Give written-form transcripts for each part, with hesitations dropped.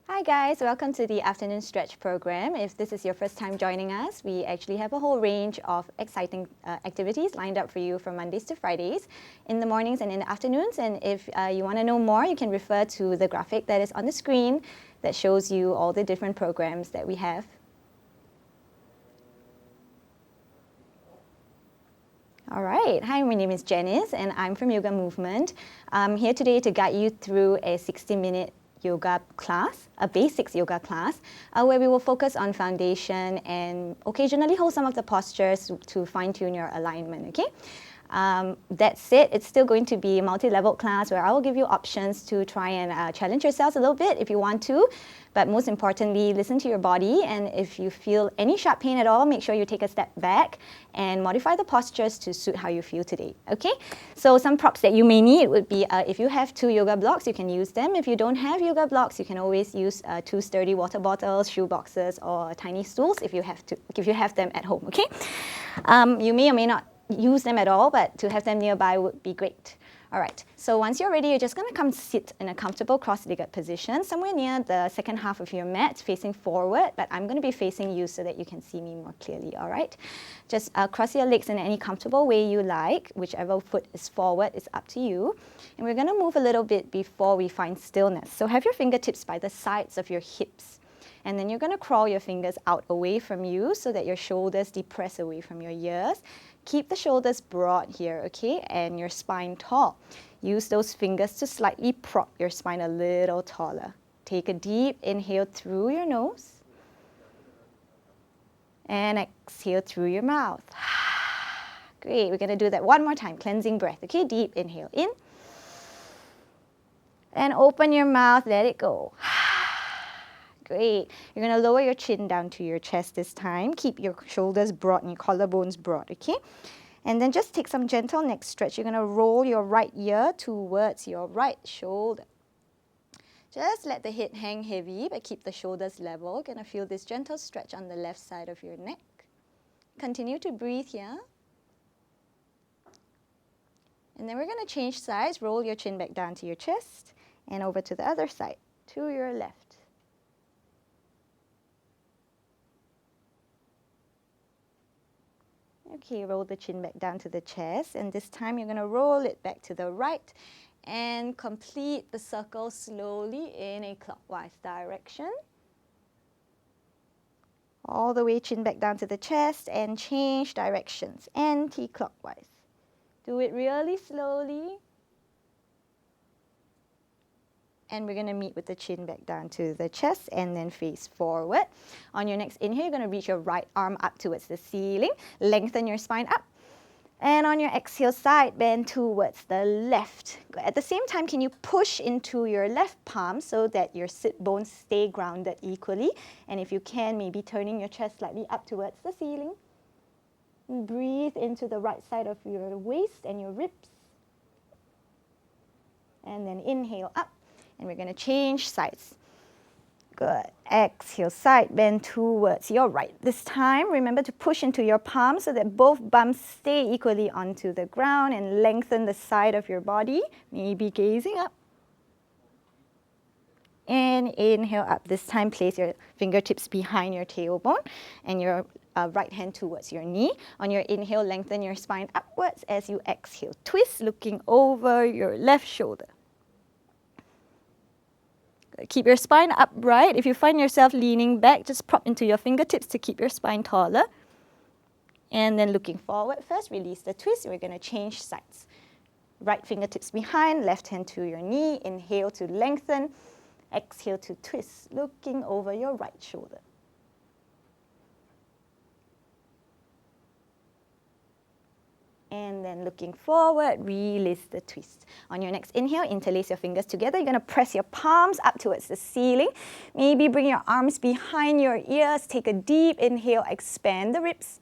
Hi guys, welcome to the afternoon stretch program. If this is your first time joining us, we actually have a whole range of exciting activities lined up for you from Mondays to Fridays, in the mornings and in the afternoons. And if you want to know more, you can refer to the graphic that is on the screen that shows you all the different programs that we have. All right, hi, my name is Janice and I'm from Yoga Movement. I'm here today to guide you through a 60-minute yoga class, a basics yoga class, where we will focus on foundation and occasionally hold some of the postures to fine-tune your alignment, okay? That said, it's still going to be a multi-level class where I will give you options to try and challenge yourselves a little bit if you want to, but most importantly, listen to your body, and if you feel any sharp pain at all, make sure you take a step back and modify the postures to suit how you feel today, okay? So some props that you may need would be, if you have 2 yoga blocks, you can use them. If you don't have yoga blocks, you can always use 2 sturdy water bottles, shoe boxes, or tiny stools if you have them at home, okay? You may or may not use them at all, but to have them nearby would be great. All right, so once you're ready, you're just going to come sit in a comfortable cross-legged position, somewhere near the second half of your mat, facing forward, but I'm going to be facing you so that you can see me more clearly, all right? Just cross your legs in any comfortable way you like. Whichever foot is forward is up to you. And we're going to move a little bit before we find stillness. So have your fingertips by the sides of your hips. And then you're going to crawl your fingers out away from you so that your shoulders depress away from your ears. Keep the shoulders broad here, okay, and your spine tall. Use those fingers to slightly prop your spine a little taller. Take a deep inhale through your nose and exhale through your mouth. Great, we're going to do that one more time, cleansing breath, okay? Deep inhale in and open your mouth, let it go. Great. You're going to lower your chin down to your chest this time. Keep your shoulders broad and your collarbones broad, okay? And then just take some gentle neck stretch. You're going to roll your right ear towards your right shoulder. Just let the head hang heavy, but keep the shoulders level. You're going to feel this gentle stretch on the left side of your neck. Continue to breathe here. And then we're going to change sides. Roll your chin back down to your chest and over to the other side, to your left. Okay, roll the chin back down to the chest, and this time you're going to roll it back to the right and complete the circle slowly in a clockwise direction. All the way chin back down to the chest and change directions, anti-clockwise. Do it really slowly. And we're going to meet with the chin back down to the chest and then face forward. On your next inhale, you're going to reach your right arm up towards the ceiling. Lengthen your spine up. And on your exhale, side bend towards the left. At the same time, can you push into your left palm so that your sit bones stay grounded equally? And if you can, maybe turning your chest slightly up towards the ceiling. And breathe into the right side of your waist and your ribs. And then inhale up. And we're going to change sides. Good. Exhale, side bend towards your right. This time, remember to push into your palms so that both bums stay equally onto the ground and lengthen the side of your body. Maybe gazing up. And inhale up. This time, place your fingertips behind your tailbone and your right hand towards your knee. On your inhale, lengthen your spine upwards. As you exhale, twist, looking over your left shoulder. Keep your spine upright. If you find yourself leaning back, just prop into your fingertips to keep your spine taller. And then looking forward first, release the twist. We're going to change sides. Right fingertips behind, left hand to your knee. Inhale to lengthen. Exhale to twist, looking over your right shoulder. And then looking forward, release the twist. On your next inhale, interlace your fingers together. You're going to press your palms up towards the ceiling. Maybe bring your arms behind your ears. Take a deep inhale, expand the ribs.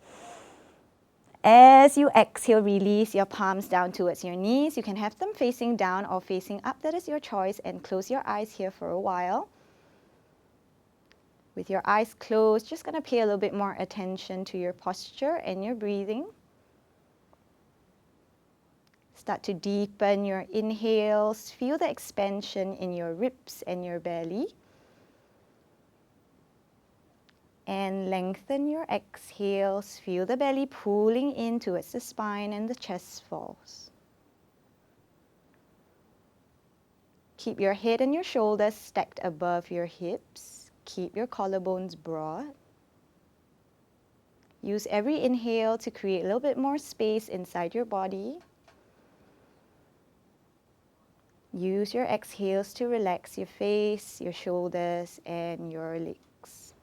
As you exhale, release your palms down towards your knees. You can have them facing down or facing up. That is your choice. And close your eyes here for a while. With your eyes closed, just going to pay a little bit more attention to your posture and your breathing. Start to deepen your inhales. Feel the expansion in your ribs and your belly. And lengthen your exhales. Feel the belly pulling in towards the spine and the chest falls. Keep your head and your shoulders stacked above your hips. Keep your collarbones broad. Use every inhale to create a little bit more space inside your body. Use your exhales to relax your face, your shoulders, and your legs.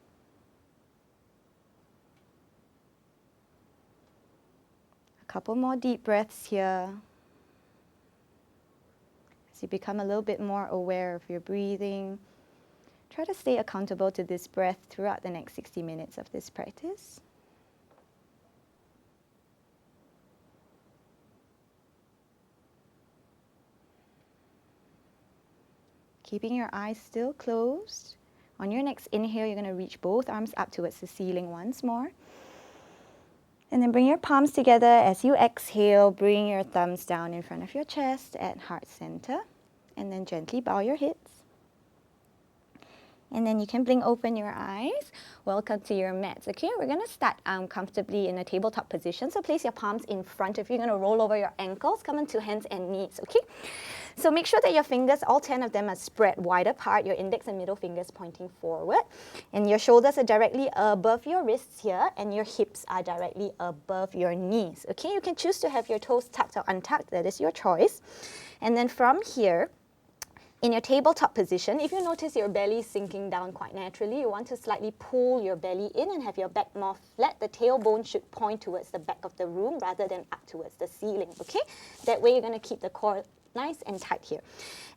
A couple more deep breaths here. As you become a little bit more aware of your breathing, try to stay accountable to this breath throughout the next 60 minutes of this practice. Keeping your eyes still closed. On your next inhale, you're going to reach both arms up towards the ceiling once more. And then bring your palms together. As you exhale, bring your thumbs down in front of your chest at heart center. And then gently bow your heads. And then you can blink open your eyes. Welcome to your mats, okay? We're going to start comfortably in a tabletop position. So place your palms in front of you. You're going to roll over your ankles, come into hands and knees, okay? So make sure that your fingers, all 10 of them, are spread wide apart, your index and middle fingers pointing forward. And your shoulders are directly above your wrists here, and your hips are directly above your knees, okay? You can choose to have your toes tucked or untucked, that is your choice. And then from here, in your tabletop position, if you notice your belly sinking down quite naturally, you want to slightly pull your belly in and have your back more flat. The tailbone should point towards the back of the room rather than up towards the ceiling, okay? That way you're going to keep the core nice and tight here.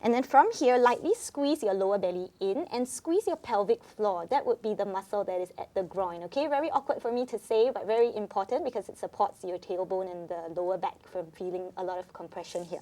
And then from here, lightly squeeze your lower belly in and squeeze your pelvic floor. That would be the muscle that is at the groin, okay? Very awkward for me to say, but very important because it supports your tailbone and the lower back from feeling a lot of compression here.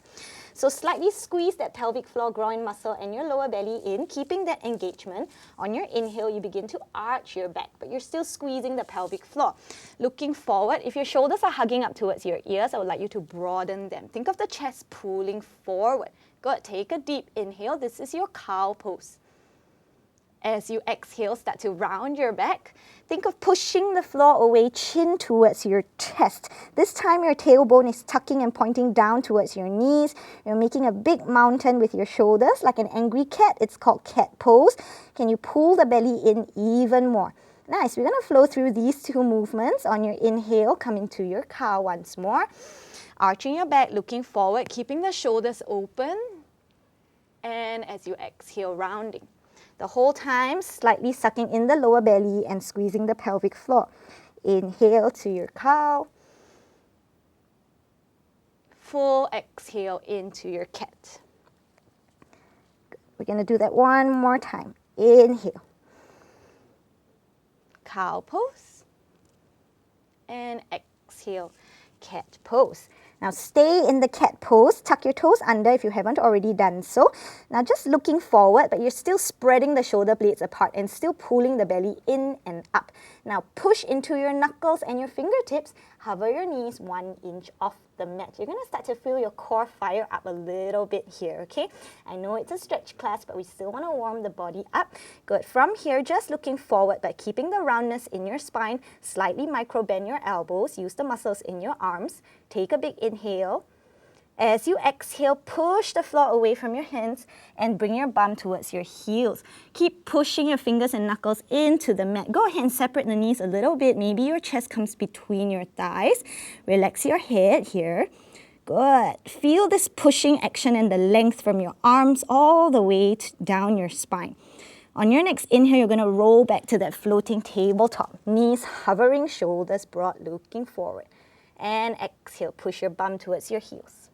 So slightly squeeze that pelvic floor, groin muscle and your lower belly in, keeping that engagement. On your inhale, you begin to arch your back, but you're still squeezing the pelvic floor. Looking forward, if your shoulders are hugging up towards your ears, I would like you to broaden them. Think of the chest pulling forward. Good. Take a deep inhale. This is your cow pose. As you exhale, start to round your back. Think of pushing the floor away, chin towards your chest. This time your tailbone is tucking and pointing down towards your knees. You're making a big mountain with your shoulders like an angry cat. It's called cat pose. Can you pull the belly in even more? Nice. We're going to flow through these two movements. On your inhale, come into your cow once more. Arching your back, looking forward, keeping the shoulders open. And as you exhale, rounding. The whole time, slightly sucking in the lower belly and squeezing the pelvic floor. Inhale to your cow. Full exhale into your cat. We're going to do that one more time. Inhale. Cow pose. And exhale, cat pose. Now stay in the cat pose, tuck your toes under if you haven't already done so. Now just looking forward, but you're still spreading the shoulder blades apart and still pulling the belly in and up. Now push into your knuckles and your fingertips, hover your knees 1 inch off the mat. You're going to start to feel your core fire up a little bit here, okay? I know it's a stretch class, but we still want to warm the body up. Good. From here, just looking forward, but keeping the roundness in your spine, slightly micro bend your elbows, use the muscles in your arms. Take a big inhale. As you exhale, push the floor away from your hands and bring your bum towards your heels. Keep pushing your fingers and knuckles into the mat. Go ahead and separate the knees a little bit. Maybe your chest comes between your thighs. Relax your head here. Good. Feel this pushing action and the length from your arms all the way down your spine. On your next inhale, you're going to roll back to that floating tabletop. Knees hovering, shoulders broad, looking forward. And exhale, push your bum towards your heels.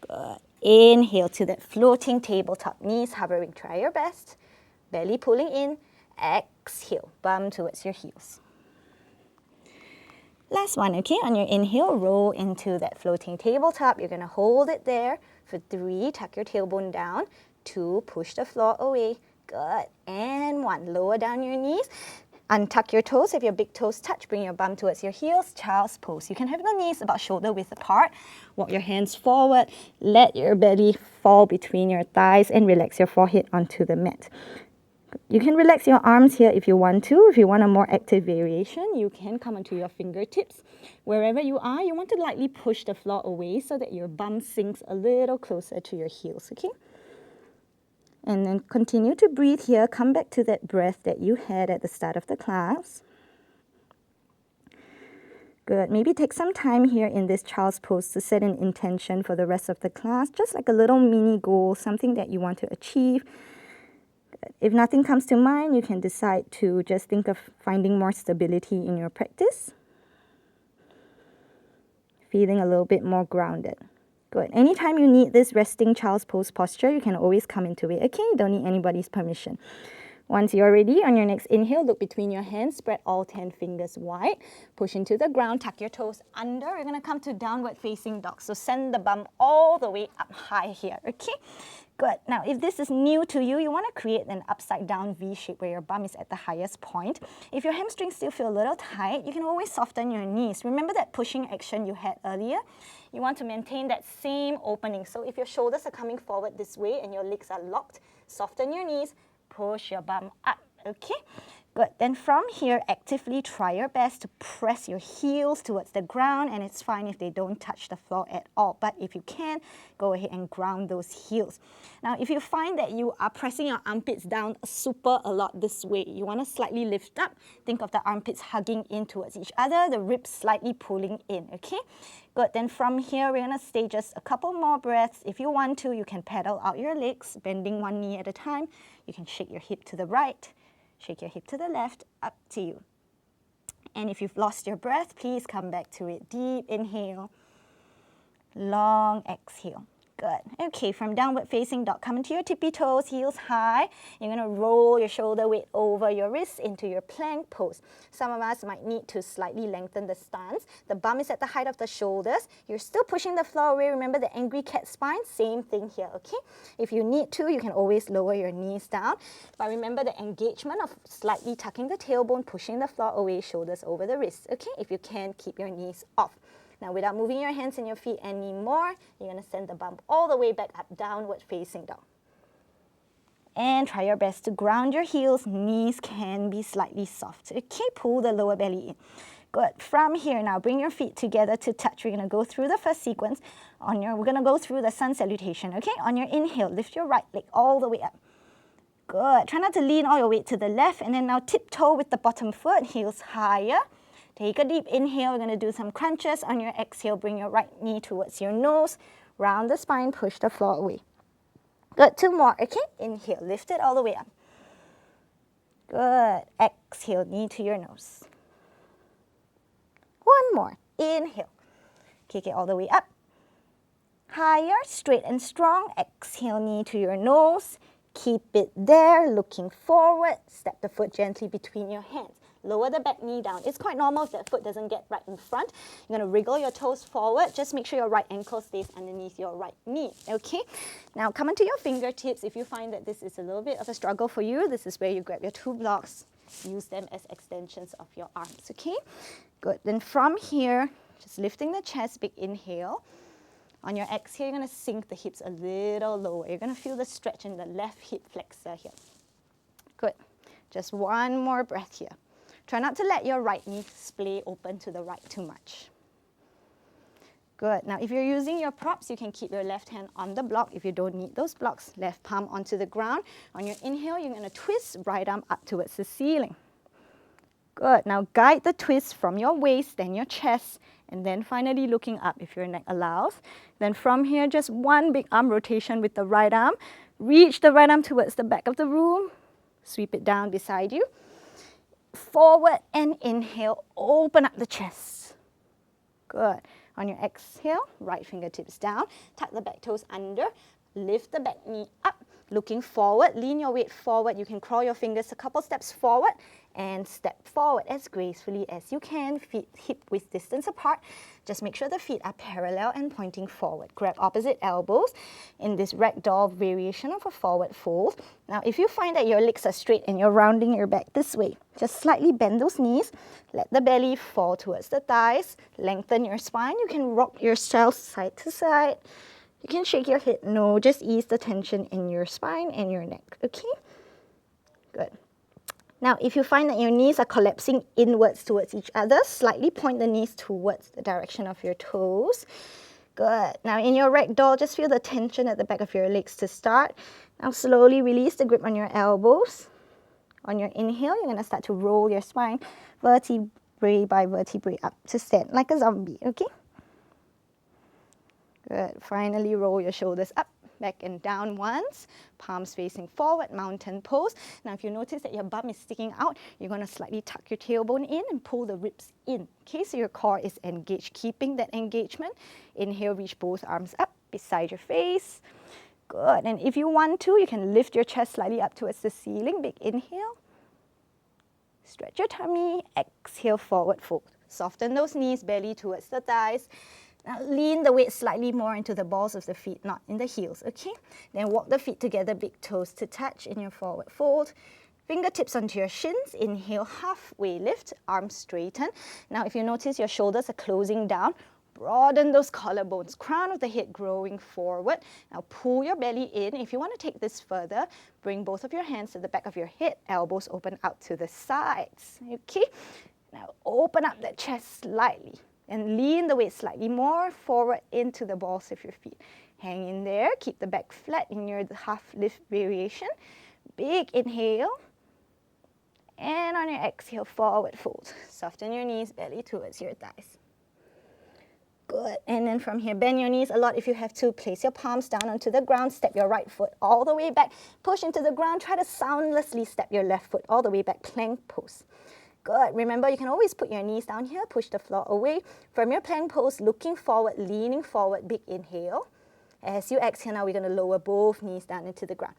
Good. Inhale to that floating tabletop, knees hovering. Try your best. Belly pulling in. Exhale, bum towards your heels. Last one, okay? On your inhale, roll into that floating tabletop. You're going to hold it there for 3. Tuck your tailbone down. 2, push the floor away. Good. And 1. Lower down your knees. Untuck your toes. If your big toes touch, bring your bum towards your heels. Child's pose. You can have your knees about shoulder width apart. Walk your hands forward. Let your belly fall between your thighs and relax your forehead onto the mat. You can relax your arms here if you want to. If you want a more active variation, you can come onto your fingertips. Wherever you are, you want to lightly push the floor away so that your bum sinks a little closer to your heels, okay? And then continue to breathe here. Come back to that breath that you had at the start of the class. Good. Maybe take some time here in this child's pose to set an intention for the rest of the class, just like a little mini goal, something that you want to achieve. If nothing comes to mind, you can decide to just think of finding more stability in your practice. Feeling a little bit more grounded. Good. Anytime you need this resting child's pose posture, you can always come into it, okay? You don't need anybody's permission. Once you're ready, on your next inhale, look between your hands, spread all 10 fingers wide, push into the ground, tuck your toes under. You're going to come to downward facing dog. So send the bum all the way up high here, okay? Good. Now, if this is new to you, you want to create an upside down V shape where your bum is at the highest point. If your hamstrings still feel a little tight, you can always soften your knees. Remember that pushing action you had earlier? You want to maintain that same opening. So if your shoulders are coming forward this way and your legs are locked, soften your knees, push your bum up, okay? Good. Then from here, actively try your best to press your heels towards the ground, and it's fine if they don't touch the floor at all. But if you can, go ahead and ground those heels. Now, if you find that you are pressing your armpits down super a lot this way, you want to slightly lift up. Think of the armpits hugging in towards each other, the ribs slightly pulling in, okay? Good. Then from here, we're going to stay just a couple more breaths. If you want to, you can pedal out your legs, bending one knee at a time. You can shake your hip to the right. Shake your hip to the left, up to you. And if you've lost your breath, please come back to it. Deep inhale, long exhale. Good. Okay, from downward facing dog, come into your tippy toes, heels high. You're going to roll your shoulder weight over your wrists into your plank pose. Some of us might need to slightly lengthen the stance. The bum is at the height of the shoulders. You're still pushing the floor away. Remember the angry cat spine? Same thing here, okay? If you need to, you can always lower your knees down. But remember the engagement of slightly tucking the tailbone, pushing the floor away, shoulders over the wrists, okay? If you can, keep your knees off. Now, without moving your hands and your feet anymore, you're going to send the bum all the way back up, downward facing dog. And try your best to ground your heels. Knees can be slightly soft. Okay, pull the lower belly in. Good. From here now, bring your feet together to touch. We're going to go through the first sequence. We're going to go through the sun salutation, okay? On your inhale, lift your right leg all the way up. Good. Try not to lean all your weight to the left. And then now tiptoe with the bottom foot, heels higher. Take a deep inhale. We're going to do some crunches. On your exhale, bring your right knee towards your nose. Round the spine, push the floor away. Good. 2 more. Okay. Inhale. Lift it all the way up. Good. Exhale. Knee to your nose. 1 more. Inhale. Kick it all the way up. Higher. Straight and strong. Exhale. Knee to your nose. Keep it there. Looking forward. Step the foot gently between your hands. Lower the back knee down. It's quite normal if that foot doesn't get right in front. You're going to wriggle your toes forward. Just make sure your right ankle stays underneath your right knee, okay? Now come onto your fingertips. If you find that this is a little bit of a struggle for you, this is where you grab your 2 blocks. Use them as extensions of your arms, okay? Good. Then from here, just lifting the chest, big inhale. On your exhale, you're going to sink the hips a little lower. You're going to feel the stretch in the left hip flexor here. Good. Just 1 more breath here. Try not to let your right knee splay open to the right too much. Good. Now, if you're using your props, you can keep your left hand on the block. If you don't need those blocks, left palm onto the ground. On your inhale, you're going to twist right arm up towards the ceiling. Good. Now, guide the twist from your waist, then your chest, and then finally looking up if your neck allows. Then from here, just 1 big arm rotation with the right arm. Reach the right arm towards the back of the room. Sweep it down beside you. Forward and inhale, open up the chest. Good. On your exhale, right fingertips down, tuck the back toes under, lift the back knee up, looking forward, lean your weight forward. You can crawl your fingers a couple steps forward and step forward as gracefully as you can, feet hip-width distance apart. Just make sure the feet are parallel and pointing forward. Grab opposite elbows in this ragdoll variation of a forward fold. Now, if you find that your legs are straight and you're rounding your back this way, just slightly bend those knees, let the belly fall towards the thighs, lengthen your spine. You can rock yourself side to side. You can shake your head no, just ease the tension in your spine and your neck, okay? Good. Now, if you find that your knees are collapsing inwards towards each other, slightly point the knees towards the direction of your toes. Good. Now, in your ragdoll, just feel the tension at the back of your legs to start. Now, slowly release the grip on your elbows. On your inhale, you're going to start to roll your spine vertebrae by vertebrae up to stand like a zombie, okay? Good. Finally, roll your shoulders up, back and down once. Palms facing forward, mountain pose. Now, if you notice that your bum is sticking out, you're going to slightly tuck your tailbone in and pull the ribs in, okay? So your core is engaged. Keeping that engagement, inhale, reach both arms up beside your face. Good. And if you want to, you can lift your chest slightly up towards the ceiling. Big inhale. Stretch your tummy. Exhale, forward fold. Soften those knees, belly towards the thighs. Now lean the weight slightly more into the balls of the feet, not in the heels, okay? Then walk the feet together, big toes to touch in your forward fold. Fingertips onto your shins. Inhale, halfway lift, arms straighten. Now if you notice your shoulders are closing down, broaden those collarbones, crown of the head growing forward. Now pull your belly in. If you want to take this further, bring both of your hands to the back of your head, elbows open out to the sides, okay? Now open up that chest slightly and lean the weight slightly more forward into the balls of your feet. Hang in there, keep the back flat in your half lift variation. Big inhale. And on your exhale, forward fold. Soften your knees, belly towards your thighs. Good. And then from here, bend your knees a lot if you have to. Place your palms down onto the ground. Step your right foot all the way back. Push into the ground. Try to soundlessly step your left foot all the way back. Plank pose. Good. Remember, you can always put your knees down here. Push the floor away. From your plank pose, looking forward, leaning forward. Big inhale. As you exhale, now we're going to lower both knees down into the ground.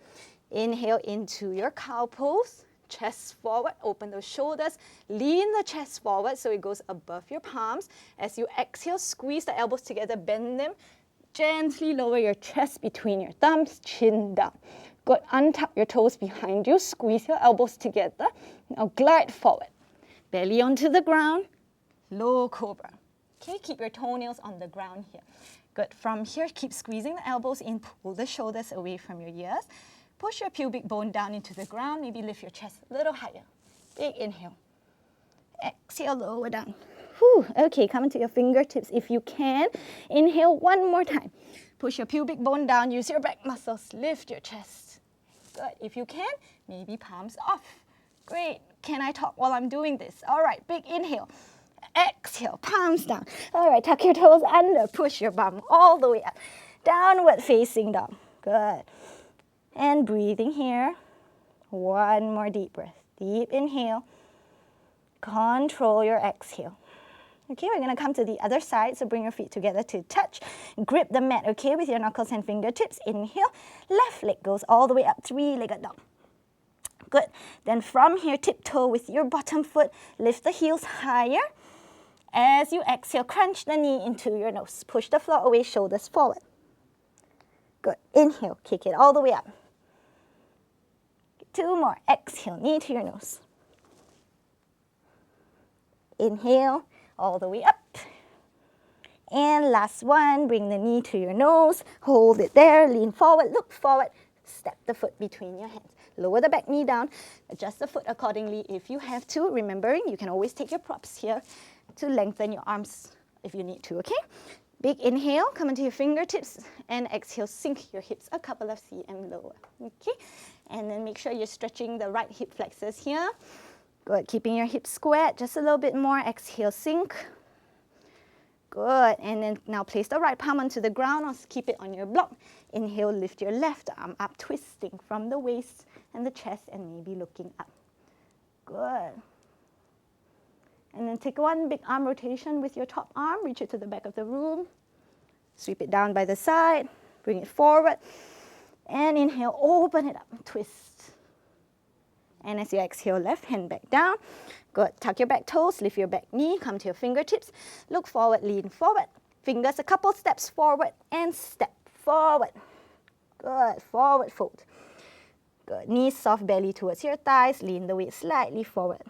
Inhale into your cow pose. Chest forward, open those shoulders, lean the chest forward so it goes above your palms. As you exhale, squeeze the elbows together, bend them. Gently lower your chest between your thumbs, chin down. Good, untuck your toes behind you, squeeze your elbows together. Now glide forward. Belly onto the ground, low cobra. Okay, keep your toenails on the ground here. Good, from here, keep squeezing the elbows in, pull the shoulders away from your ears. Push your pubic bone down into the ground. Maybe lift your chest a little higher. Big inhale. Exhale, lower down. Whew. Okay, come into your fingertips if you can. Inhale one more time. Push your pubic bone down. Use your back muscles. Lift your chest. Good. If you can, maybe palms off. Great. Can I talk while I'm doing this? All right, big inhale. Exhale, palms down. All right, tuck your toes under. Push your bum all the way up. Downward facing dog. Good. And breathing here. One more deep breath. Deep inhale. Control your exhale. Okay, we're going to come to the other side. So bring your feet together to touch. Grip the mat, okay, with your knuckles and fingertips. Inhale. Left leg goes all the way up. Three-legged dog. Good. Then from here, tiptoe with your bottom foot. Lift the heels higher. As you exhale, crunch the knee into your nose. Push the floor away, shoulders forward. Good. Inhale, kick it all the way up. Two more. Exhale, knee to your nose. Inhale, all the way up. And last one, bring the knee to your nose. Hold it there, lean forward, look forward. Step the foot between your hands. Lower the back knee down. Adjust the foot accordingly if you have to. Remembering, you can always take your props here to lengthen your arms if you need to, okay? Big inhale, come into your fingertips, and exhale, sink your hips a couple of cm lower, okay? And then make sure you're stretching the right hip flexors here. Good, keeping your hips squared, just a little bit more. Exhale, sink. Good, and then now place the right palm onto the ground or keep it on your block. Inhale, lift your left arm up, twisting from the waist and the chest and maybe looking up. Good. And then take one big arm rotation with your top arm, reach it to the back of the room. Sweep it down by the side, bring it forward. And inhale, open it up, twist. And as you exhale, left hand back down. Good. Tuck your back toes, lift your back knee, come to your fingertips. Look forward, lean forward. Fingers a couple steps forward and step forward. Good. Forward fold. Good. Knees soft, belly towards your thighs. Lean the weight slightly forward.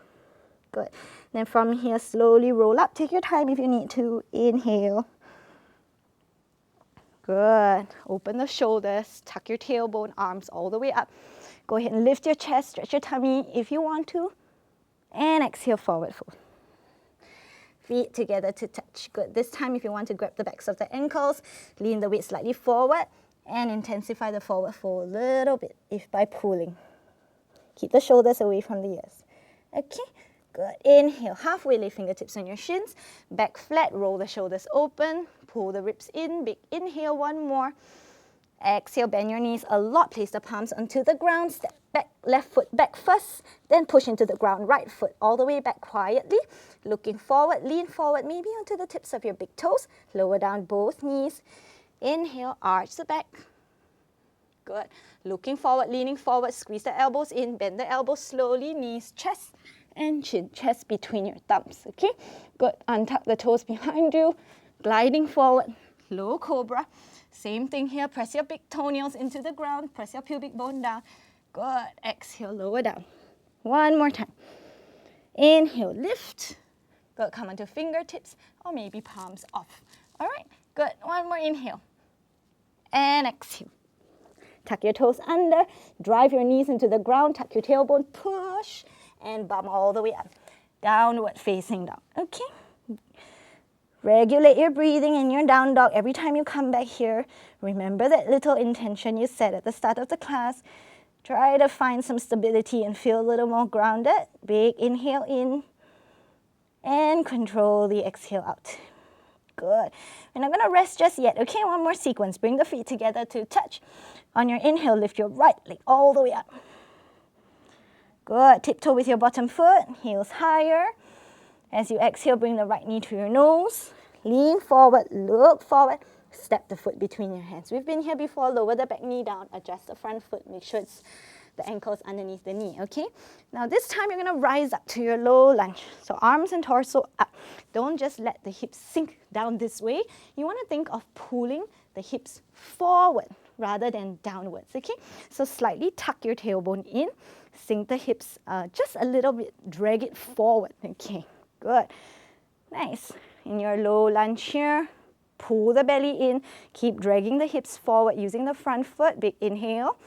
Good. Then from here, slowly roll up. Take your time if you need to. Inhale. Good. Open the shoulders. Tuck your tailbone, arms all the way up. Go ahead and lift your chest. Stretch your tummy if you want to. And exhale, forward fold. Feet together to touch. Good. This time, if you want to grab the backs of the ankles, lean the weight slightly forward and intensify the forward fold a little bit if by pulling. Keep the shoulders away from the ears. Okay. Good. Inhale, halfway lift fingertips on your shins. Back flat, roll the shoulders open. Pull the ribs in. Big inhale, one more. Exhale, bend your knees a lot. Place the palms onto the ground. Step back, left foot back first. Then push into the ground, right foot all the way back quietly. Looking forward, lean forward, maybe onto the tips of your big toes. Lower down both knees. Inhale, arch the back. Good. Looking forward, leaning forward, squeeze the elbows in, bend the elbows slowly, knees, chest, and chin, chest between your thumbs, okay? Good. Untuck the toes behind you, gliding forward, low cobra. Same thing here, press your big toenails into the ground, press your pubic bone down. Good. Exhale, lower down. One more time. Inhale, lift. Good. Come onto fingertips or maybe palms off. All right. Good. One more inhale. And exhale. Tuck your toes under, drive your knees into the ground, tuck your tailbone, push, and bum all the way up. Downward facing dog. Okay. Regulate your breathing in your down dog. Every time you come back here, remember that little intention you set at the start of the class. Try to find some stability and feel a little more grounded. Big inhale in and control the exhale out. Good. We're not going to rest just yet. Okay, one more sequence. Bring the feet together to touch. On your inhale, lift your right leg all the way up. Good. Tiptoe with your bottom foot, heels higher. As you exhale, bring the right knee to your nose. Lean forward, look forward. Step the foot between your hands. We've been here before. Lower the back knee down. Adjust the front foot. Make sure it's the ankles underneath the knee, okay? Now this time you're going to rise up to your low lunge. So arms and torso up. Don't just let the hips sink down this way. You want to think of pulling the hips forward rather than downwards, okay? So slightly tuck your tailbone in. Sink the hips just a little bit. Drag it forward, okay? Good. Nice. In your low lunge here, pull the belly in. Keep dragging the hips forward using the front foot. Big inhale.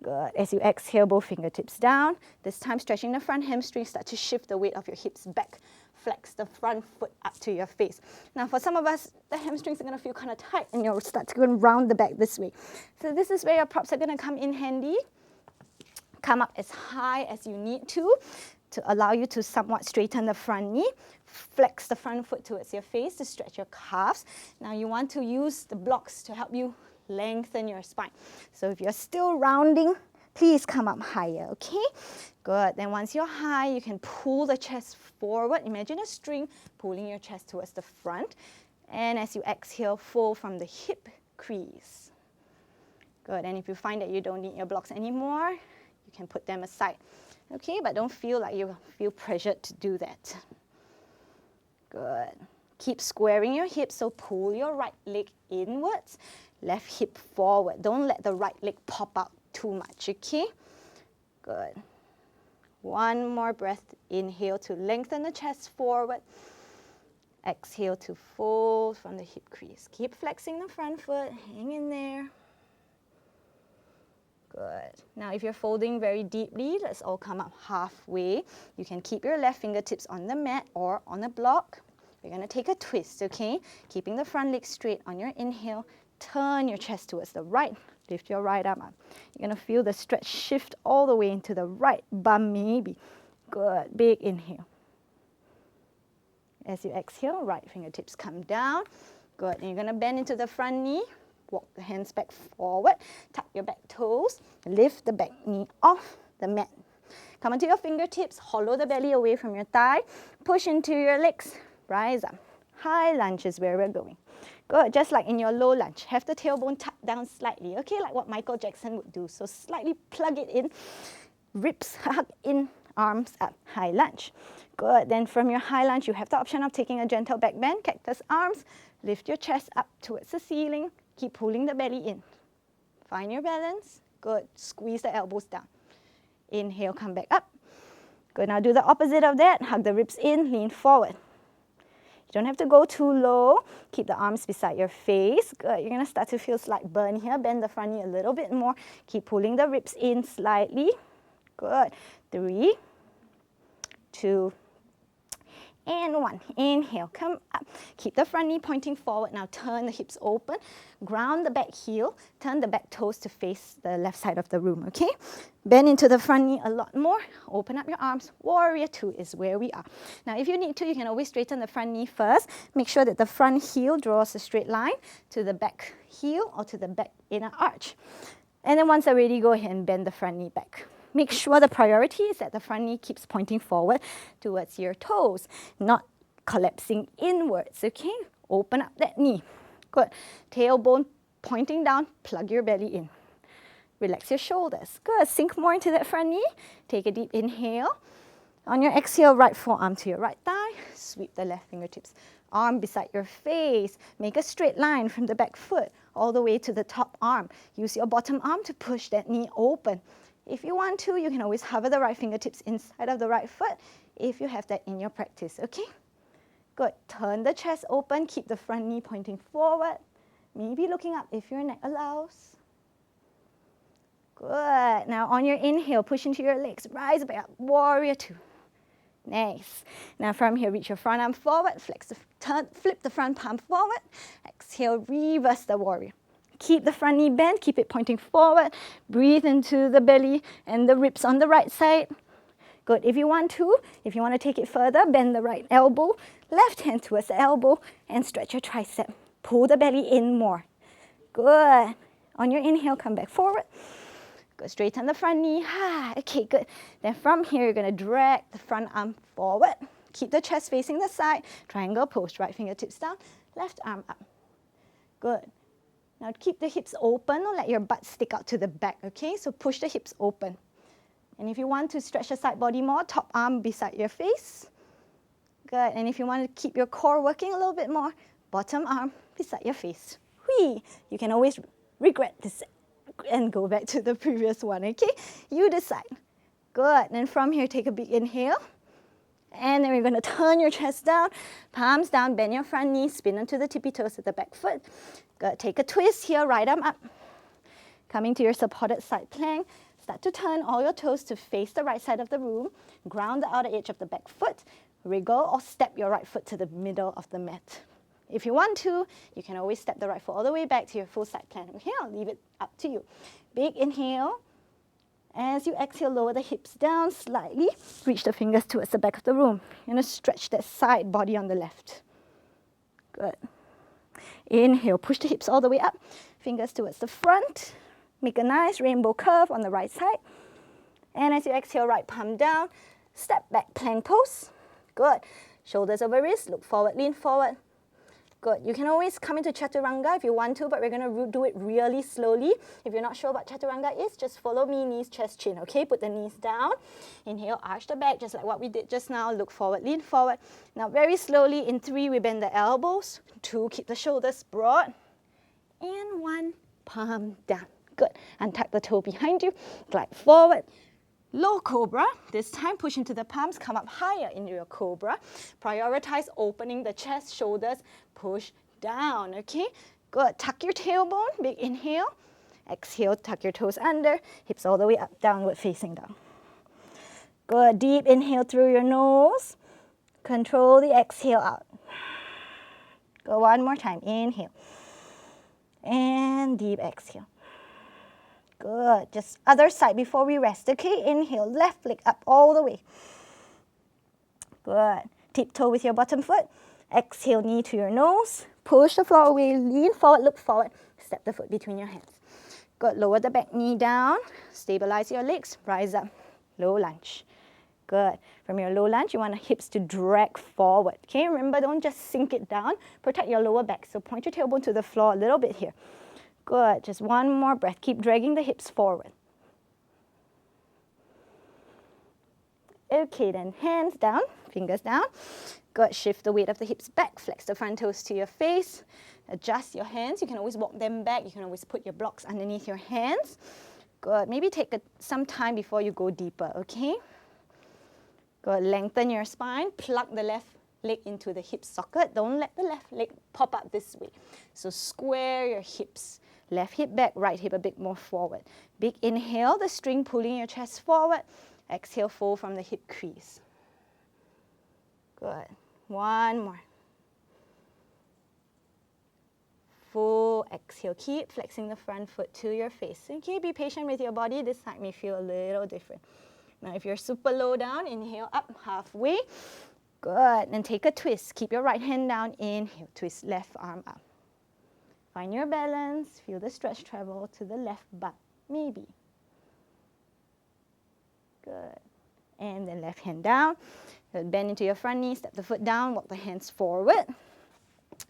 Good. As you exhale, both fingertips down. This time, stretching the front hamstring, start to shift the weight of your hips back. Flex the front foot up to your face. Now, for some of us, the hamstrings are going to feel kind of tight and you'll start to go round the back this way. So this is where your props are going to come in handy. Come up as high as you need to allow you to somewhat straighten the front knee. Flex the front foot towards your face to stretch your calves. Now, you want to use the blocks to help you lengthen your spine. So if you're still rounding, please come up higher, okay? Good. Then once you're high, you can pull the chest forward. Imagine a string pulling your chest towards the front. And as you exhale, fold from the hip crease. Good. And if you find that you don't need your blocks anymore, you can put them aside. Okay, but don't feel like you feel pressured to do that. Good. Keep squaring your hips, so pull your right leg inwards. Left hip forward. Don't let the right leg pop out too much, okay? Good. One more breath. Inhale to lengthen the chest forward. Exhale to fold from the hip crease. Keep flexing the front foot. Hang in there. Good. Now, if you're folding very deeply, let's all come up halfway. You can keep your left fingertips on the mat or on a block. We're going to take a twist, okay? Keeping the front leg straight on your inhale. Turn your chest towards the right. Lift your right arm up. You're going to feel the stretch shift all the way into the right bum maybe. Good. Big inhale. As you exhale, right fingertips come down. Good. And you're going to bend into the front knee. Walk the hands back forward. Tuck your back toes. Lift the back knee off the mat. Come onto your fingertips. Hollow the belly away from your thigh. Push into your legs. Rise up. High lunge is where we're going. Good. Just like in your low lunge. Have the tailbone tucked down slightly. Okay, like what Michael Jackson would do. So slightly plug it in. ribs hug in, arms up, high lunge. Good, then from your high lunge, you have the option of taking a gentle back bend, cactus arms, lift your chest up towards the ceiling, keep pulling the belly in. Find your balance, good, squeeze the elbows down. Inhale, come back up. Good, now do the opposite of that, hug the ribs in, lean forward. You don't have to go too low, keep the arms beside your face. Good, you're gonna start to feel slight burn here, bend the front knee a little bit more, keep pulling the ribs in slightly. Good, 3, 2, and 1. Inhale, come up. Keep the front knee pointing forward. Now turn the hips open. Ground the back heel. Turn the back toes to face the left side of the room, okay? Bend into the front knee a lot more. Open up your arms. Warrior 2 is where we are. Now if you need to, you can always straighten the front knee first. Make sure that the front heel draws a straight line to the back heel or to the back inner arch. And then once you're ready, go ahead and bend the front knee back. Make sure the priority is that the front knee keeps pointing forward towards your toes, not collapsing inwards, okay? Open up that knee. Good. Tailbone pointing down, plug your belly in. Relax your shoulders. Good. Sink more into that front knee. Take a deep inhale. On your exhale, right forearm to your right thigh. Sweep the left fingertips. Arm beside your face. Make a straight line from the back foot all the way to the top arm. Use your bottom arm to push that knee open. If you want to, you can always hover the right fingertips inside of the right foot if you have that in your practice, okay? Good. Turn the chest open, keep the front knee pointing forward. Maybe looking up if your neck allows. Good. Now on your inhale, push into your legs, rise back up, warrior 2. Nice. Now from here, reach your front arm forward, flip the front palm forward. Exhale, reverse the warrior. Keep the front knee bent, keep it pointing forward. Breathe into the belly and the ribs on the right side. Good. If you want to take it further, bend the right elbow, left hand towards the elbow, and stretch your tricep. Pull the belly in more. Good. On your inhale, come back forward. Go straighten the front knee. Okay, good. Then from here, you're going to drag the front arm forward. Keep the chest facing the side. Triangle pose, right fingertips down, left arm up. Good. Now keep the hips open, don't let your butt stick out to the back, okay? So push the hips open. And if you want to stretch the side body more, top arm beside your face. Good, and if you want to keep your core working a little bit more, bottom arm beside your face. Whee! You can always regret this and go back to the previous one, okay? You decide. Good, and from here, take a big inhale. And then we're going to turn your chest down, palms down, bend your front knee, spin onto the tippy toes at the back foot. Good. Take a twist here, right arm up. Coming to your supported side plank. Start to turn all your toes to face the right side of the room. Ground the outer edge of the back foot. Wriggle or step your right foot to the middle of the mat. If you want to, you can always step the right foot all the way back to your full side plank. Okay, I'll leave it up to you. Big inhale. As you exhale, lower the hips down slightly. Reach the fingers towards the back of the room. You're going to stretch that side body on the left. Good. Inhale, push the hips all the way up. Fingers towards the front. Make a nice rainbow curve on the right side. And as you exhale, right palm down. Step back, plank pose. Good. Shoulders over wrists. Look forward, lean forward. Good. You can always come into Chaturanga if you want to, but we're going to do it really slowly. If you're not sure what Chaturanga is, just follow me, knees, chest, chin, okay? Put the knees down. Inhale, arch the back, just like what we did just now. Look forward, lean forward. Now, very slowly, in 3, we bend the elbows. 2, keep the shoulders broad. And 1, palm down. Good. Untuck the toe behind you. Glide forward. Low cobra. This time, push into the palms, come up higher into your cobra. Prioritize opening the chest, shoulders, push down, okay? Good. Tuck your tailbone, big inhale. Exhale, tuck your toes under, hips all the way up, downward facing down. Good. Deep inhale through your nose. Control the exhale out. Go one more time. Inhale. And deep exhale. Good. Just other side before we rest, okay? Inhale, left leg up all the way. Good. Tiptoe with your bottom foot. Exhale, knee to your nose. Push the floor away, lean forward, look forward. Step the foot between your hands. Good. Lower the back knee down. Stabilize your legs. Rise up. Low lunge. Good. From your low lunge, you want your hips to drag forward. Okay? Remember, don't just sink it down. Protect your lower back. So point your tailbone to the floor a little bit here. Good. Just one more breath. Keep dragging the hips forward. Okay, then hands down, fingers down. Good, shift the weight of the hips back, flex the front toes to your face. Adjust your hands, you can always walk them back, you can always put your blocks underneath your hands. Good, maybe take some time before you go deeper, okay? Good, lengthen your spine, plug the left leg into the hip socket. Don't let the left leg pop up this way. So square your hips. Left hip back, right hip a bit more forward. Big inhale, the string pulling your chest forward. Exhale, fold from the hip crease. Good. One more. Full exhale. Keep flexing the front foot to your face. Okay, be patient with your body. This side may feel a little different. Now, if you're super low down, inhale up halfway. Good. Then take a twist. Keep your right hand down. Inhale, twist left arm up. Find your balance. Feel the stretch travel to the left butt, maybe. Good. And then left hand down. Then bend into your front knee, step the foot down, walk the hands forward.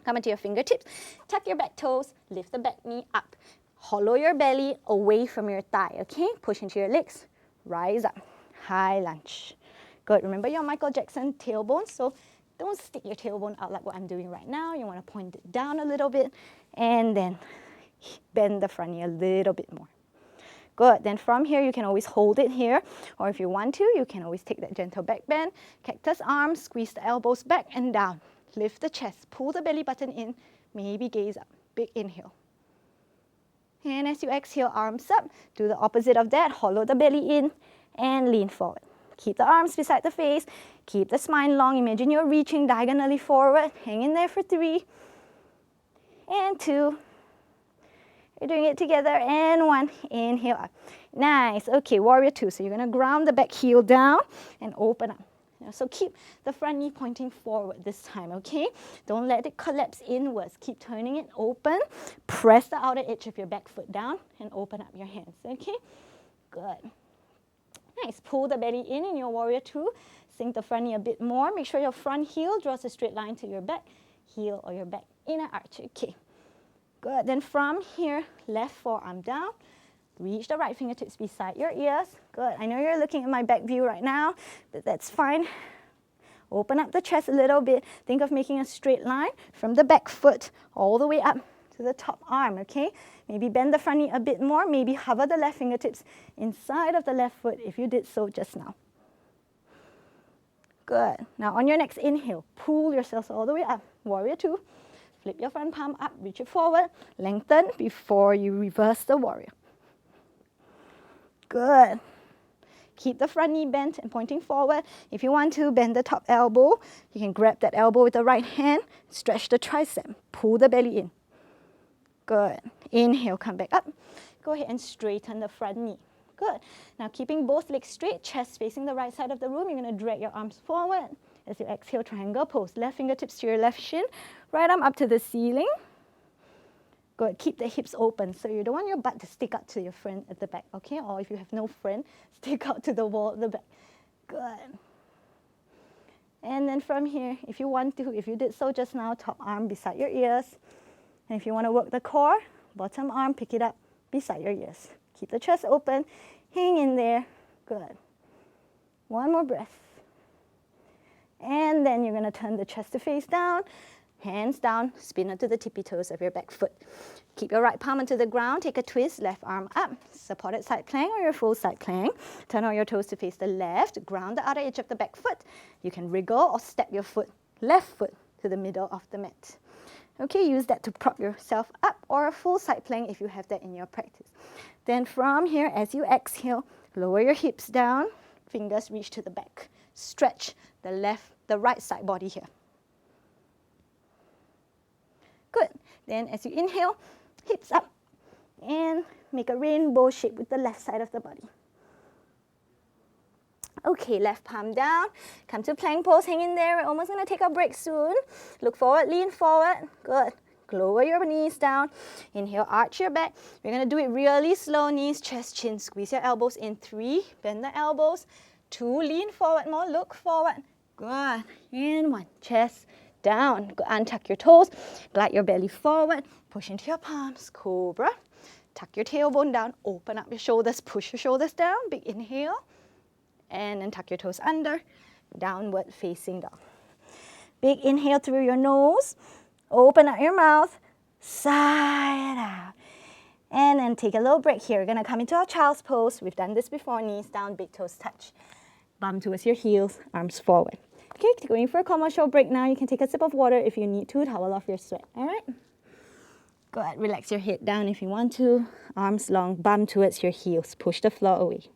Come into your fingertips. Tuck your back toes, lift the back knee up. Hollow your belly away from your thigh, okay? Push into your legs, rise up. High lunge. Good. Remember your Michael Jackson tailbone, so don't stick your tailbone out like what I'm doing right now. You want to point it down a little bit and then bend the front knee a little bit more. Good. Then from here, you can always hold it here, or if you want to, you can always take that gentle back bend. Cactus arms, squeeze the elbows back and down. Lift the chest, pull the belly button in, maybe gaze up. Big inhale. And as you exhale, arms up. Do the opposite of that. Hollow the belly in and lean forward. Keep the arms beside the face. Keep the spine long. Imagine you're reaching diagonally forward. Hang in there for 3 and 2. You're doing it together, and 1. Inhale up. Nice. Okay, warrior 2. So you're going to ground the back heel down and open up. So keep the front knee pointing forward this time, okay? Don't let it collapse inwards. Keep turning it open. Press the outer edge of your back foot down and open up your hands, okay? Good. Nice. Pull the belly in your warrior 2. Sink the front knee a bit more. Make sure your front heel draws a straight line to your back heel or your back inner arch, okay? Good. Then from here, left forearm down. Reach the right fingertips beside your ears. Good. I know you're looking at my back view right now, but that's fine. Open up the chest a little bit. Think of making a straight line from the back foot all the way up to the top arm, okay? Maybe bend the front knee a bit more. Maybe hover the left fingertips inside of the left foot if you did so just now. Good. Now on your next inhale, pull yourselves all the way up. Warrior 2. Flip your front palm up, reach it forward, lengthen before you reverse the warrior. Good. Keep the front knee bent and pointing forward. If you want to, bend the top elbow. You can grab that elbow with the right hand, stretch the tricep, pull the belly in. Good. Inhale, come back up. Go ahead and straighten the front knee. Good. Now keeping both legs straight, chest facing the right side of the room, you're going to drag your arms forward. As you exhale, triangle pose. Left fingertips to your left shin, right arm up to the ceiling. Good. Keep the hips open, so you don't want your butt to stick out to your friend at the back, okay? Or if you have no friend, stick out to the wall at the back. Good. And then from here, if you want to, if you did so just now, top arm beside your ears. And if you want to work the core, bottom arm, pick it up beside your ears. Keep the chest open, hang in there. Good. One more breath. And then you're going to turn the chest to face down, hands down, spin onto the tippy toes of your back foot. Keep your right palm onto the ground, take a twist, left arm up, supported side plank or your full side plank. Turn all your toes to face the left, ground the outer edge of the back foot. You can wriggle or step your left foot to the middle of the mat. Okay, use that to prop yourself up, or a full side plank if you have that in your practice. Then from here, as you exhale, lower your hips down, fingers reach to the back. Stretch the right side body here. Good. Then as you inhale, hips up and make a rainbow shape with the left side of the body. Okay, left palm down. Come to plank pose, hang in there. We're almost going to take a break soon. Look forward, lean forward. Good. Lower your knees down. Inhale, arch your back. We're going to do it really slow. Knees, chest, chin. Squeeze your elbows in. 3, bend the elbows. 2, lean forward more. Look forward. Good. And 1, chest down. Go untuck your toes. Glide your belly forward. Push into your palms. Cobra. Tuck your tailbone down. Open up your shoulders. Push your shoulders down. Big inhale. and then tuck your toes under, downward facing dog. Big inhale through your nose, open up your mouth, sigh it out. And then take a little break here. We're gonna come into our child's pose. We've done this before, knees down, big toes touch. Bum towards your heels, arms forward. Okay, going for a commercial break now. You can take a sip of water if you need to, towel off your sweat, all right? Good, relax your head down if you want to. Arms long, bum towards your heels. Push the floor away.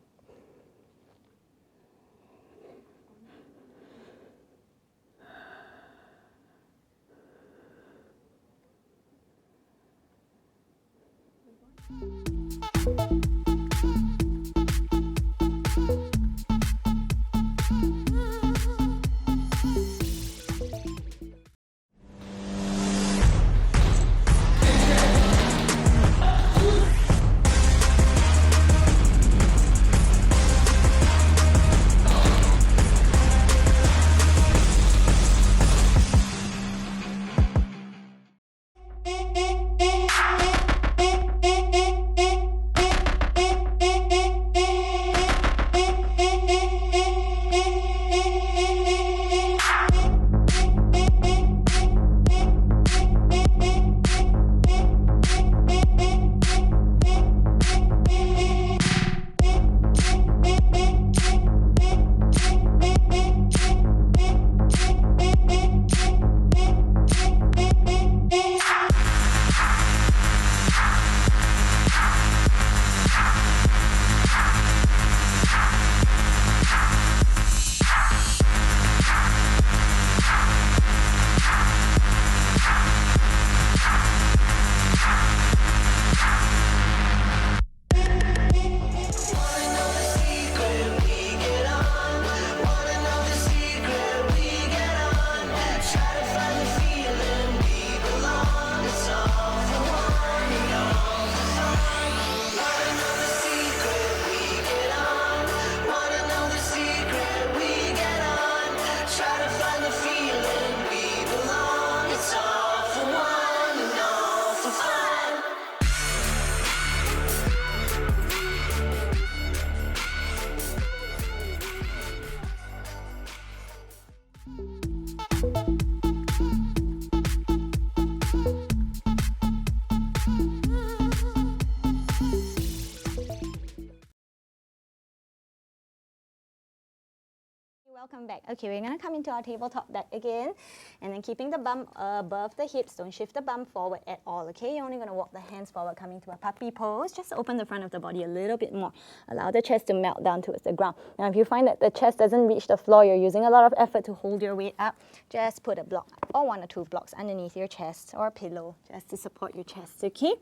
Welcome back. Okay, we're gonna come into our tabletop back again, and then keeping the bum above the hips. Don't shift the bum forward at all, okay? You're only gonna walk the hands forward, coming to a puppy pose. Just open the front of the body a little bit more. Allow the chest to melt down towards the ground. Now, if you find that the chest doesn't reach the floor, you're using a lot of effort to hold your weight up, just put a block or 1 or 2 blocks underneath your chest or a pillow just to support your chest, okay?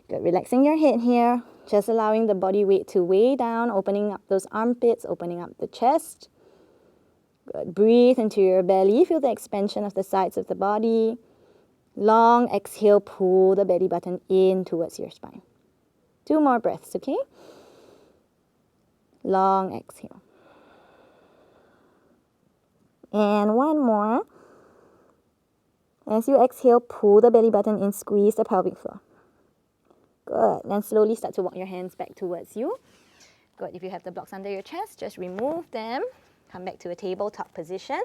Good, relaxing your head here, just allowing the body weight to weigh down, opening up those armpits, opening up the chest. Good. Breathe into your belly. Feel the expansion of the sides of the body. Long exhale, pull the belly button in towards your spine. 2 more breaths, okay? Long exhale. And 1 more. As you exhale, pull the belly button in, squeeze the pelvic floor. Good. Then slowly start to walk your hands back towards you. Good. If you have the blocks under your chest, just remove them. Come back to a tabletop position.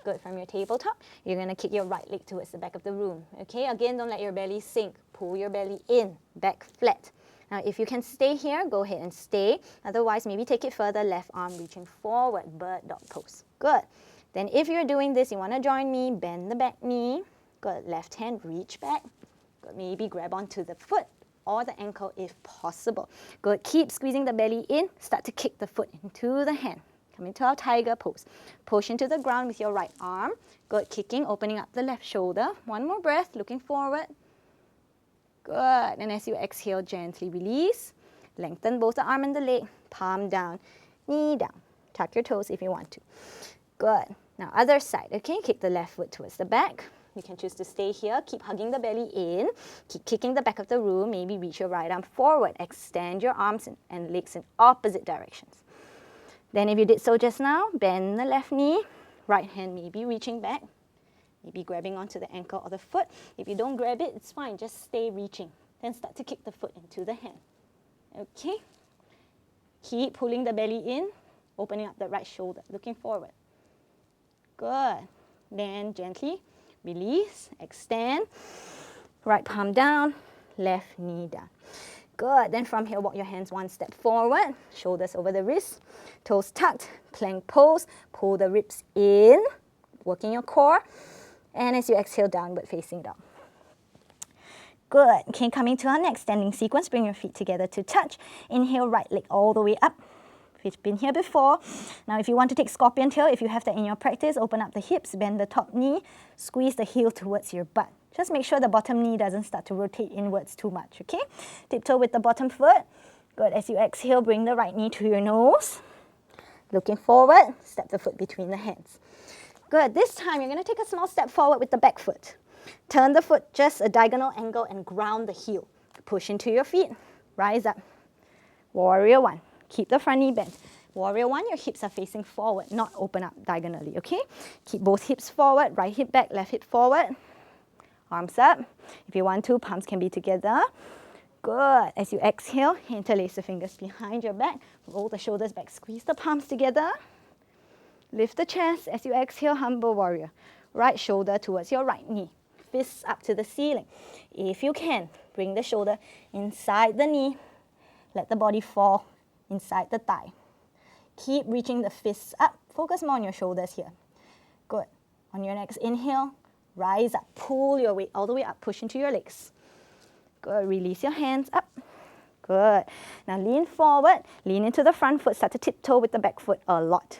Good. From your tabletop, you're going to kick your right leg towards the back of the room. Okay, again, don't let your belly sink. Pull your belly in, back flat. Now, if you can stay here, go ahead and stay. Otherwise, maybe take it further, left arm reaching forward, bird dog pose. Good. Then if you're doing this, you want to join me, bend the back knee. Good. Left hand, reach back. Good. Maybe grab onto the foot or the ankle if possible. Good. Keep squeezing the belly in. Start to kick the foot into the hand. Come into our tiger pose. Push into the ground with your right arm. Good. Kicking, opening up the left shoulder. 1 more breath, looking forward. Good. And as you exhale, gently release. Lengthen both the arm and the leg. Palm down, knee down. Tuck your toes if you want to. Good. Now, other side, okay? Kick the left foot towards the back. You can choose to stay here. Keep hugging the belly in. Keep kicking the back of the room. Maybe reach your right arm forward. Extend your arms and legs in opposite directions. Then if you did so just now, bend the left knee, right hand maybe reaching back, maybe grabbing onto the ankle or the foot. If you don't grab it, it's fine, just stay reaching. Then start to kick the foot into the hand. Okay? Keep pulling the belly in, opening up the right shoulder, looking forward. Good. Then gently release, extend, right palm down, left knee down. Good. Then from here, walk your hands one step forward, shoulders over the wrists, toes tucked, plank pose, pull the ribs in, working your core, and as you exhale, downward facing dog. Good. Okay, coming to our next standing sequence, bring your feet together to touch. Inhale, right leg all the way up. We've been here before. Now if you want to take scorpion tail, if you have that in your practice, open up the hips, bend the top knee, squeeze the heel towards your butt. Just make sure the bottom knee doesn't start to rotate inwards too much, okay? Tiptoe with the bottom foot. Good, as you exhale, bring the right knee to your nose. Looking forward, step the foot between the hands. Good, this time you're going to take a small step forward with the back foot. Turn the foot just a diagonal angle and ground the heel. Push into your feet, rise up. Warrior one. Keep the front knee bent. Warrior one, your hips are facing forward, not open up diagonally, okay? Keep both hips forward, right hip back, left hip forward. Arms up. If you want to, palms can be together. Good. As you exhale, interlace the fingers behind your back. Roll the shoulders back, squeeze the palms together. Lift the chest. As you exhale, humble warrior. Right shoulder towards your right knee. Fists up to the ceiling. If you can, bring the shoulder inside the knee. Let the body fall inside the thigh. Keep reaching the fists up. Focus more on your shoulders here. Good. On your next inhale, rise up. Pull your weight all the way up. Push into your legs. Good. Release your hands up. Good. Now lean forward. Lean into the front foot. Start to tiptoe with the back foot a lot.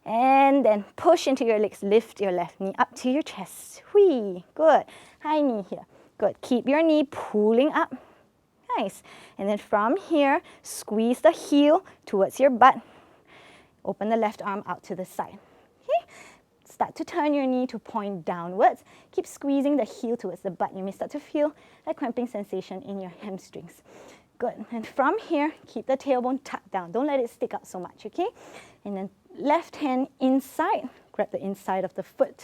And then push into your legs. Lift your left knee up to your chest. Whee. Good. High knee here. Good. Keep your knee pulling up. Nice. And then from here, squeeze the heel towards your butt. Open the left arm out to the side. Okay? Start to turn your knee to point downwards. Keep squeezing the heel towards the butt. You may start to feel a cramping sensation in your hamstrings. Good. And from here, keep the tailbone tucked down. Don't let it stick out so much, okay? And then left hand inside. Grab the inside of the foot.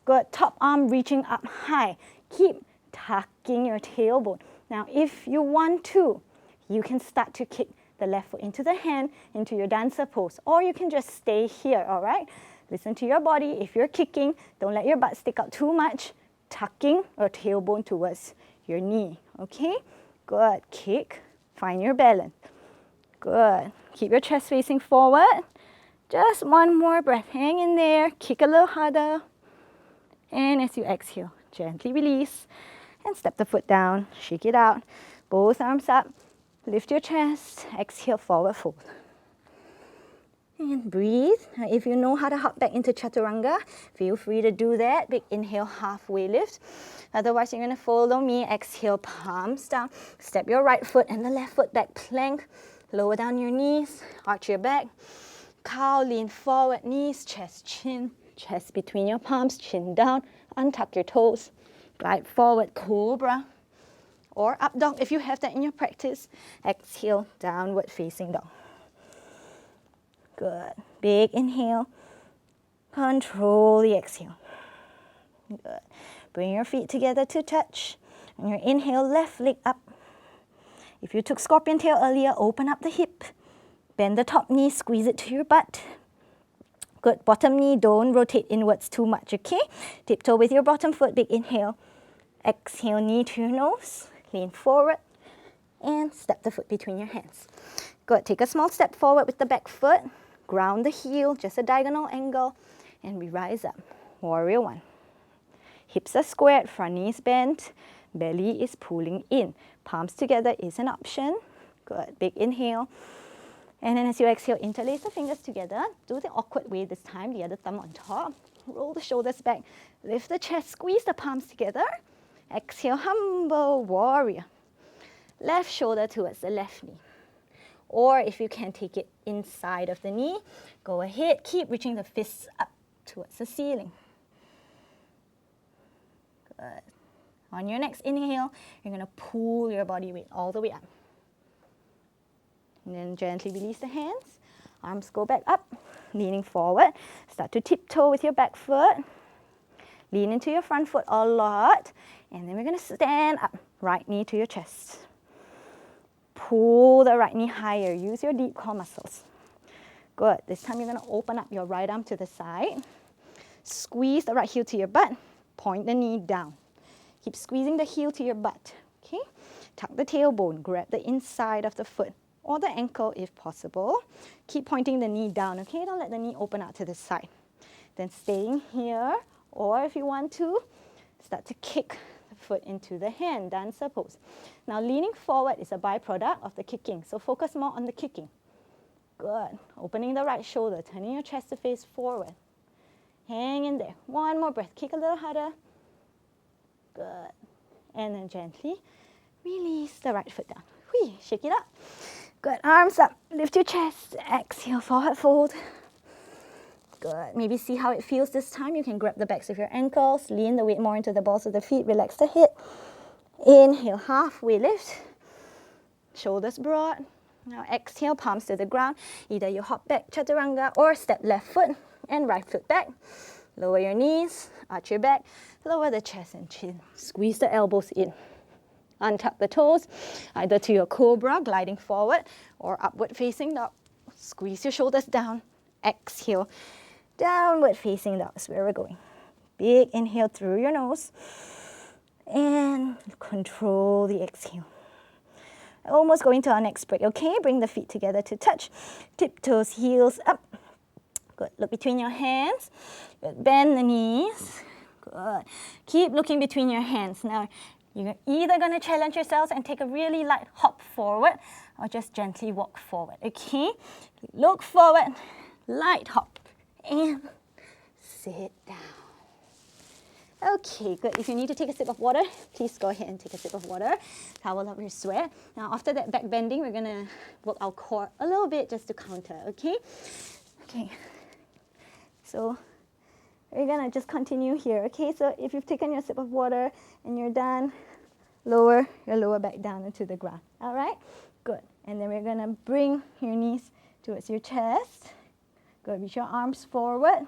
Good. Top arm reaching up high. Keep tucking your tailbone. Now, if you want to, you can start to kick the left foot into the hand, into your dancer pose, or you can just stay here, all right? Listen to your body. If you're kicking, don't let your butt stick out too much, tucking your tailbone towards your knee, okay? Good. Kick. Find your balance. Good. Keep your chest facing forward. Just one more breath. Hang in there. Kick a little harder. And as you exhale, gently release. And step the foot down, shake it out, both arms up, lift your chest, exhale, forward fold. And breathe. Now, if you know how to hop back into chaturanga, feel free to do that. Big inhale, halfway lift. Otherwise, you're going to follow me. Exhale, palms down. Step your right foot and the left foot back, plank. Lower down your knees, arch your back. Cow, lean forward, knees, chest, chin. Chest between your palms, chin down. Untuck your toes. Glide forward, cobra, or up dog if you have that in your practice. Exhale, downward facing dog. Good. Big inhale. Control the exhale. Good. Bring your feet together to touch. On your inhale, left leg up. If you took scorpion tail earlier, open up the hip. Bend the top knee, squeeze it to your butt. Good. Bottom knee, don't rotate inwards too much, okay? Tiptoe with your bottom foot, big inhale. Exhale, knee to your nose, lean forward, and step the foot between your hands. Good. Take a small step forward with the back foot. Ground the heel, just a diagonal angle, and we rise up. Warrior one. Hips are squared, front knee is bent, belly is pulling in. Palms together is an option. Good. Big inhale. And then as you exhale, interlace the fingers together. Do the awkward way this time, the other thumb on top. Roll the shoulders back. Lift the chest, squeeze the palms together. Exhale, humble warrior. Left shoulder towards the left knee. Or if you can take it inside of the knee, go ahead. Keep reaching the fists up towards the ceiling. Good. On your next inhale, you're going to pull your body weight all the way up. And then gently release the hands. Arms go back up, leaning forward. Start to tiptoe with your back foot. Lean into your front foot a lot. And then we're going to stand up, right knee to your chest. Pull the right knee higher. Use your deep core muscles. Good. This time you're going to open up your right arm to the side. Squeeze the right heel to your butt. Point the knee down. Keep squeezing the heel to your butt. Okay? Tuck the tailbone. Grab the inside of the foot or the ankle if possible. Keep pointing the knee down. Okay? Don't let the knee open out to the side. Then staying here, or if you want to, start to kick the foot into the hand, dancer pose. Now leaning forward is a byproduct of the kicking, so focus more on the kicking. Good. Opening the right shoulder, turning your chest to face forward. Hang in there. One more breath. Kick a little harder. Good. And then gently release the right foot down. Whee, shake it up. Good. Arms up. Lift your chest. Exhale, forward fold. Good. Maybe see how it feels this time. You can grab the backs of your ankles. Lean the weight more into the balls of the feet. Relax the hip. Inhale, halfway lift. Shoulders broad. Now exhale, palms to the ground. Either you hop back, chaturanga, or step left foot and right foot back. Lower your knees, arch your back, lower the chest and chin. Squeeze the elbows in. Untuck the toes, either to your cobra, gliding forward, or upward facing dog. Squeeze your shoulders down. Exhale, downward facing dog is where we're going. Big inhale through your nose. And control the exhale. Almost going to our next break, okay? Bring the feet together to touch. Tiptoes, heels up. Good. Look between your hands. Good. Bend the knees. Good. Keep looking between your hands. Now, you're either going to challenge yourselves and take a really light hop forward or just gently walk forward, okay? Look forward, light hop, and sit down. Okay, good. If you need to take a sip of water, please go ahead and take a sip of water. Towel up your sweat. Now, after that back bending, we're going to work our core a little bit just to counter, okay? Okay. So we're going to just continue here, okay? So if you've taken your sip of water and you're done, lower your lower back down into the ground, all right? Good. And then we're going to bring your knees towards your chest. Good. Reach your arms forward.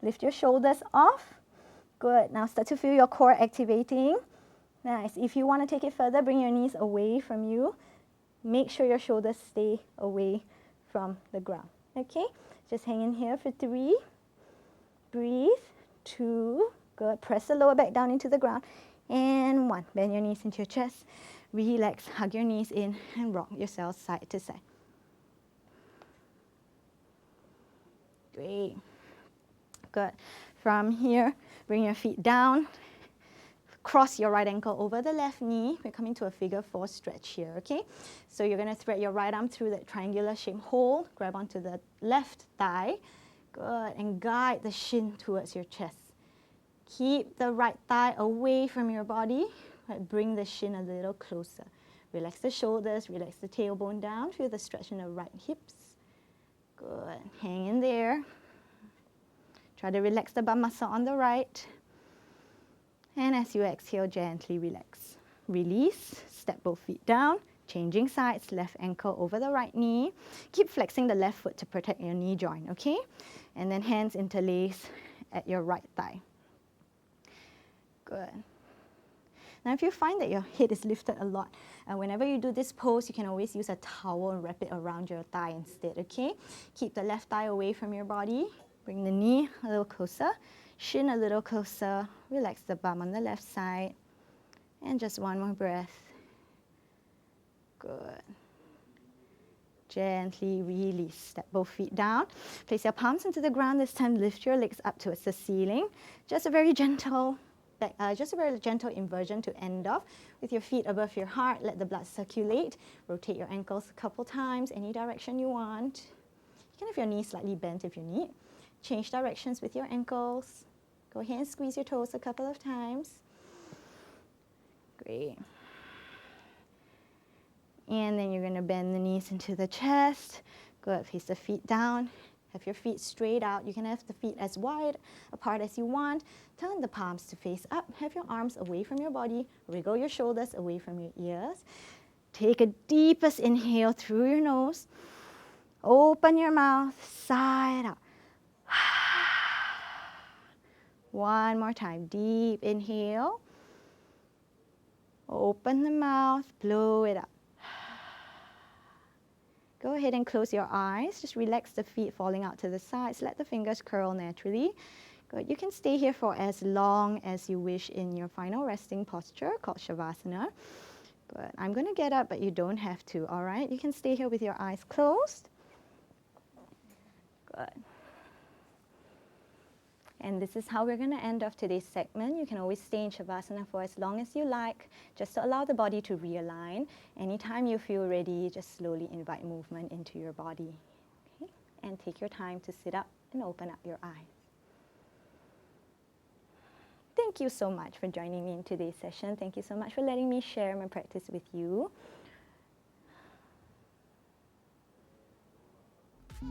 Lift your shoulders off. Good. Now start to feel your core activating. Nice. If you want to take it further, bring your knees away from you. Make sure your shoulders stay away from the ground. Okay? Just hang in here for 3. Breathe. 2. Good. Press the lower back down into the ground. And 1. Bend your knees into your chest. Relax. Hug your knees in and rock yourself side to side. Great. Good. From here, bring your feet down. Cross your right ankle over the left knee. We're coming to a figure 4 stretch here, okay? So you're going to thread your right arm through that triangular shape hold. Grab onto the left thigh. Good. And guide the shin towards your chest. Keep the right thigh away from your body. But bring the shin a little closer. Relax the shoulders. Relax the tailbone down. Feel the stretch in the right hips. Good. Hang in there. Try to relax the bum muscle on the right. And as you exhale, gently relax. Release, step both feet down, changing sides, left ankle over the right knee. Keep flexing the left foot to protect your knee joint, okay? And then hands interlace at your right thigh. Good. Now if you find that your head is lifted a lot, whenever you do this pose, you can always use a towel and wrap it around your thigh instead, okay? Keep the left thigh away from your body. Bring the knee a little closer, shin a little closer, relax the bum on the left side, and just one more breath. Good. Gently release, step both feet down, place your palms into the ground. This time lift your legs up towards the ceiling. Just a very gentle inversion to end off with your feet above your heart. Let the blood circulate. Rotate your ankles a couple times, any direction you want. You can have your knees slightly bent if you need. Change directions with your ankles. Go ahead and squeeze your toes a couple of times. Great. And then you're going to bend the knees into the chest. Good. Face the feet down. Have your feet straight out. You can have the feet as wide apart as you want. Turn the palms to face up. Have your arms away from your body. Wriggle your shoulders away from your ears. Take a deepest inhale through your nose. Open your mouth, side out. One more time, deep inhale. Open the mouth, blow it up. Go ahead and close your eyes. Just relax the feet falling out to the sides. Let the fingers curl naturally. Good. You can stay here for as long as you wish in your final resting posture called Shavasana. Good. I'm going to get up, but you don't have to, all right? You can stay here with your eyes closed. Good. And this is how we're going to end off today's segment. You can always stay in Shavasana for as long as you like, just to allow the body to realign. Anytime you feel ready, just slowly invite movement into your body. Okay? And take your time to sit up and open up your eyes. Thank you so much for joining me in today's session. Thank you so much for letting me share my practice with you.